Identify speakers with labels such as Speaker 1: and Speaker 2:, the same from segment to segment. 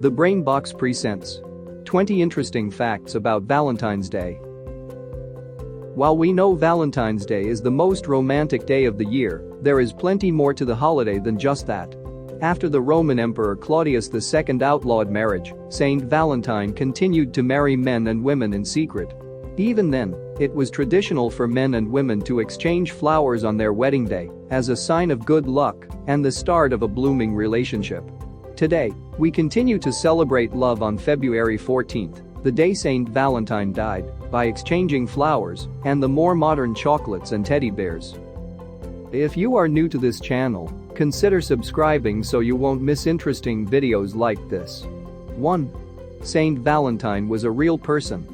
Speaker 1: The Brain Box presents 20 interesting facts about Valentine's Day. While we know Valentine's Day is the most romantic day of the year, there is plenty more to the holiday than just that. After the Roman Emperor Claudius II outlawed marriage, Saint Valentine continued to marry men and women in secret. Even then, it was traditional for men and women to exchange flowers on their wedding day as a sign of good luck and the start of a blooming relationship. Today, we continue to celebrate love on February 14th, the day Saint Valentine died, by exchanging flowers and the more modern chocolates and teddy bears. If you are new to this channel, consider subscribing so you won't miss interesting videos like this. 1. Saint Valentine was a real person.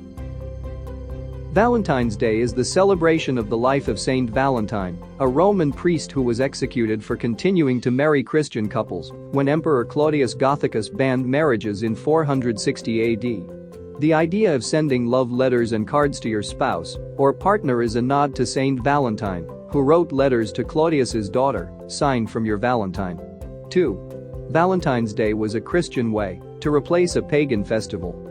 Speaker 1: Valentine's Day is the celebration of the life of Saint Valentine, a Roman priest who was executed for continuing to marry Christian couples when Emperor Claudius Gothicus banned marriages in 460 AD. The idea of sending love letters and cards to your spouse or partner is a nod to Saint Valentine, who wrote letters to Claudius's daughter, signed from your Valentine. 2. Valentine's Day was a Christian way to replace a pagan festival.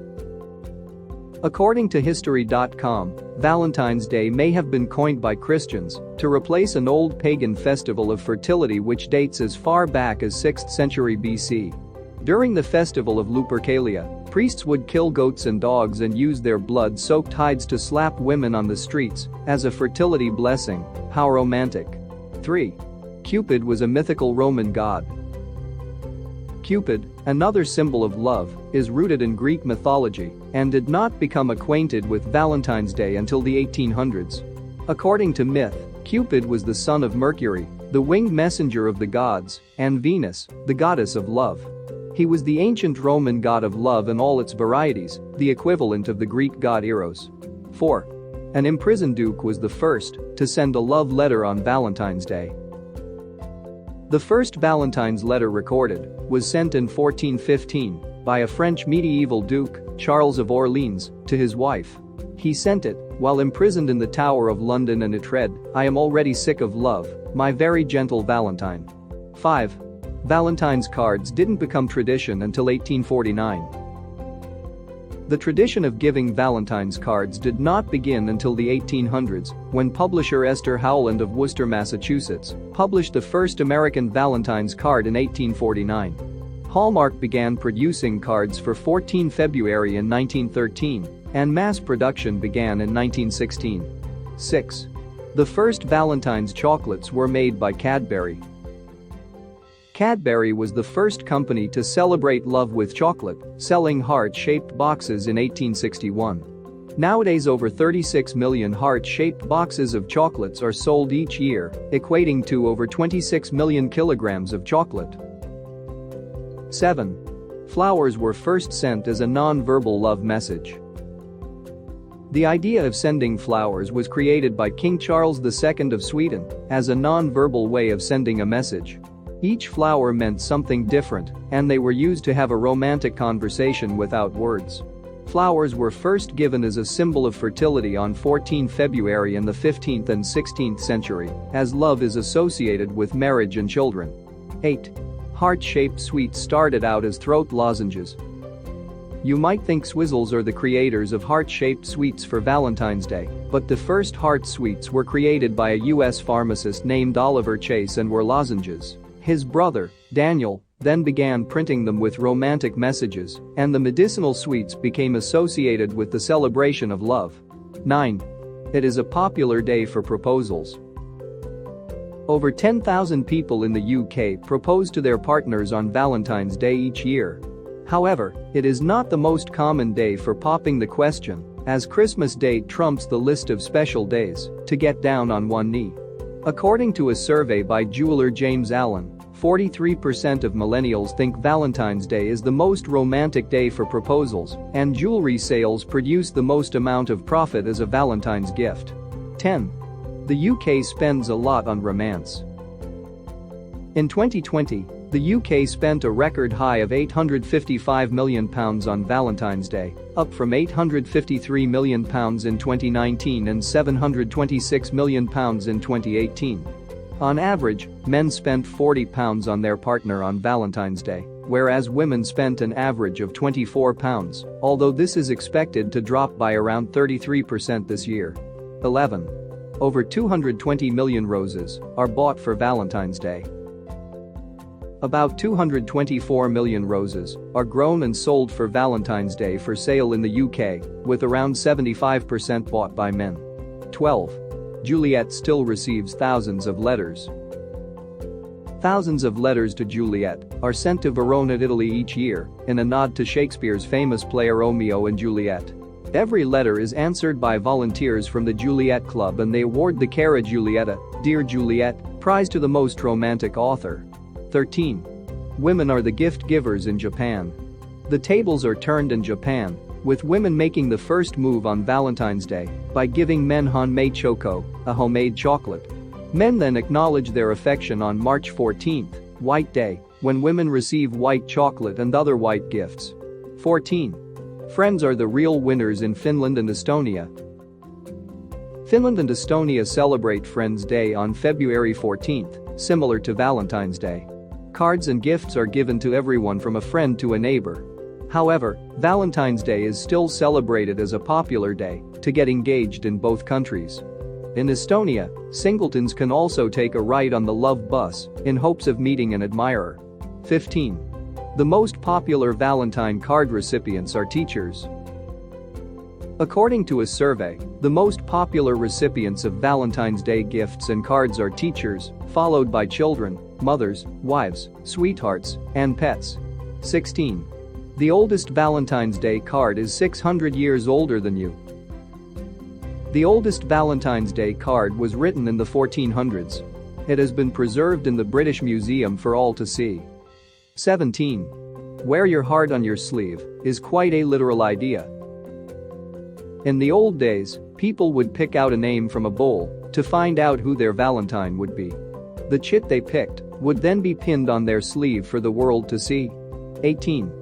Speaker 1: According to History.com, Valentine's Day may have been coined by Christians to replace an old pagan festival of fertility which dates as far back as 6th century BC. During the festival of Lupercalia, priests would kill goats and dogs and use their blood-soaked hides to slap women on the streets as a fertility blessing. How romantic. 3. Cupid was a mythical Roman god. Cupid, another symbol of love, is rooted in Greek mythology and did not become acquainted with Valentine's Day until the 1800s. According to myth, Cupid was the son of Mercury, the winged messenger of the gods, and Venus, the goddess of love. He was the ancient Roman god of love in all its varieties, the equivalent of the Greek god Eros. 4. An imprisoned duke was the first to send a love letter on Valentine's Day. The first Valentine's letter recorded was sent in 1415 by a French medieval duke, Charles of Orleans, to his wife. He sent it while imprisoned in the Tower of London and it read, "I am already sick of love, my very gentle Valentine." 5. Valentine's cards didn't become tradition until 1849. The tradition of giving Valentine's cards did not begin until the 1800s, when publisher Esther Howland of Worcester, Massachusetts, published the first American Valentine's card in 1849. Hallmark began producing cards for 14 February in 1913, and mass production began in 1916. 6. The first Valentine's chocolates were made by Cadbury. Cadbury was the first company to celebrate love with chocolate, selling heart-shaped boxes in 1861. Nowadays over 36 million heart-shaped boxes of chocolates are sold each year, equating to over 26 million kilograms of chocolate. 7. Flowers were first sent as a non-verbal love message. The idea of sending flowers was created by King Charles II of Sweden as a non-verbal way of sending a message. Each flower meant something different, and they were used to have a romantic conversation without words. Flowers were first given as a symbol of fertility on 14 February in the 15th and 16th century, as love is associated with marriage and children. 8. Heart-shaped sweets started out as throat lozenges. You might think Swizzles are the creators of heart-shaped sweets for Valentine's Day, but the first heart sweets were created by a U.S. pharmacist named Oliver Chase and were lozenges. His brother, Daniel, then began printing them with romantic messages, and the medicinal sweets became associated with the celebration of love. 9. It is a popular day for proposals. Over 10,000 people in the UK propose to their partners on Valentine's Day each year. However, it is not the most common day for popping the question, as Christmas Day trumps the list of special days to get down on one knee. According to a survey by jeweler James Allen, 43% of millennials think Valentine's Day is the most romantic day for proposals, and jewelry sales produce the most amount of profit as a Valentine's gift. 10. The UK spends a lot on romance. In 2020, the UK spent a record high of £855 million on Valentine's Day, up from £853 million in 2019 and £726 million in 2018. On average, men spent £40 on their partner on Valentine's Day. whereas women spent an average of £24, although this is expected to drop by around 33% this year. 11. Over 220 million roses are bought for Valentine's Day. About 224 million roses are grown and sold for Valentine's Day for sale in the UK, with around 75% bought by men. 12. Juliet still receives thousands of letters. Thousands of letters to Juliet are sent to Verona, Italy each year, in a nod to Shakespeare's famous play Romeo and Juliet. Every letter is answered by volunteers from the Juliet Club, and they award the Cara Giulietta, Dear Juliet, prize to the most romantic author. 13. Women are the gift givers in Japan. The tables are turned in Japan, with women making the first move on Valentine's Day by giving men hanmei choco, a homemade chocolate. Men then acknowledge their affection on March 14th, White Day, when women receive white chocolate and other white gifts. 14. Friends are the real winners in Finland and Estonia. Finland and Estonia celebrate Friends Day on February 14th, similar to Valentine's Day. Cards and gifts are given to everyone from a friend to a neighbor. However, Valentine's Day is still celebrated as a popular day to get engaged in both countries. In Estonia, singletons can also take a ride on the love bus in hopes of meeting an admirer. 15. The most popular Valentine card recipients are teachers. According to a survey, the most popular recipients of Valentine's Day gifts and cards are teachers, followed by children, mothers, wives, sweethearts, and pets. 16. The oldest Valentine's Day card is 600 years older than you. The oldest Valentine's Day card was written in the 1400s. It has been preserved in the British Museum for all to see. 17. Wear your heart on your sleeve is quite a literal idea. In the old days, people would pick out a name from a bowl to find out who their Valentine would be. The chit they picked would then be pinned on their sleeve for the world to see. 18.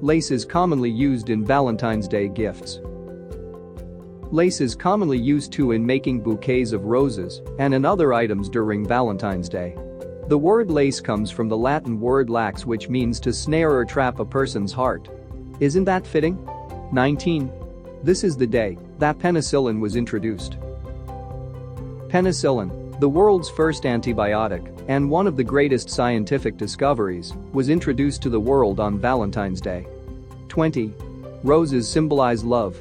Speaker 1: Lace is commonly used in Valentine's Day gifts. Lace is commonly used too in making bouquets of roses and in other items during Valentine's Day. The word lace comes from the Latin word lax, which means to snare or trap a person's heart. Isn't that fitting? 19. This is the day that penicillin was introduced. Penicillin, the world's first antibiotic and one of the greatest scientific discoveries, was introduced to the world on Valentine's Day. 20. Roses symbolize love.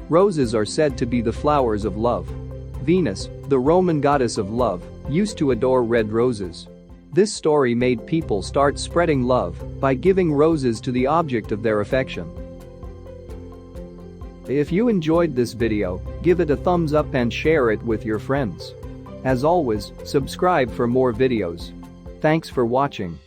Speaker 1: Roses are said to be the flowers of love. Venus, the Roman goddess of love, used to adore red roses. This story made people start spreading love by giving roses to the object of their affection. If you enjoyed this video, give it a thumbs up and share it with your friends. As always, subscribe for more videos. Thanks for watching.